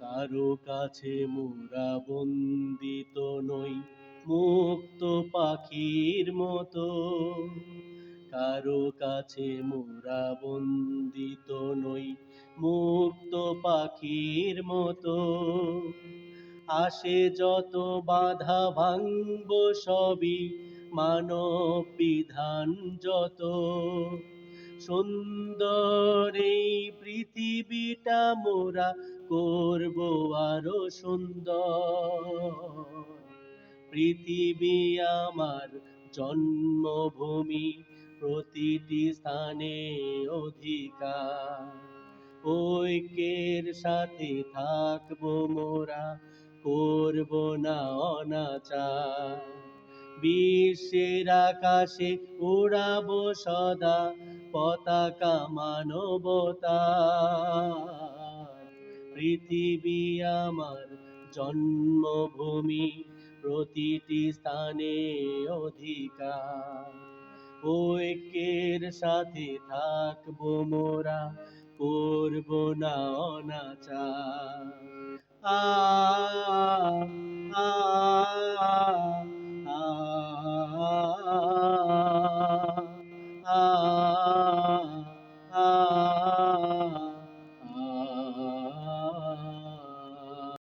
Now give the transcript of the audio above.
কারো কাছে মোরা বন্দিত নই, মুক্ত পাখির মতো। কারো কাছে মোরা বন্দিত নই, মুক্ত পাখির মতো। আসে যত বাধা ভাঙব সবই মানব বিধান যত। সুন্দর এই পৃথিবীটা মোরা করব আরো সুন্দর। পৃথিবী আমার জন্মভূমি, প্রতিটি স্থানে অধিকার। ঐক্যের সাথে থাকবো মোরা, করব না অনাচার। বিশ্বের আকাশে উড়াবো সদা পতাকা মানবতার। পৃথিবী আমার জন্মভূমি, প্রতিটি স্থানে অধিকার। ঐক্যের সাথে থাকবো মোরা, করব না অনাচার।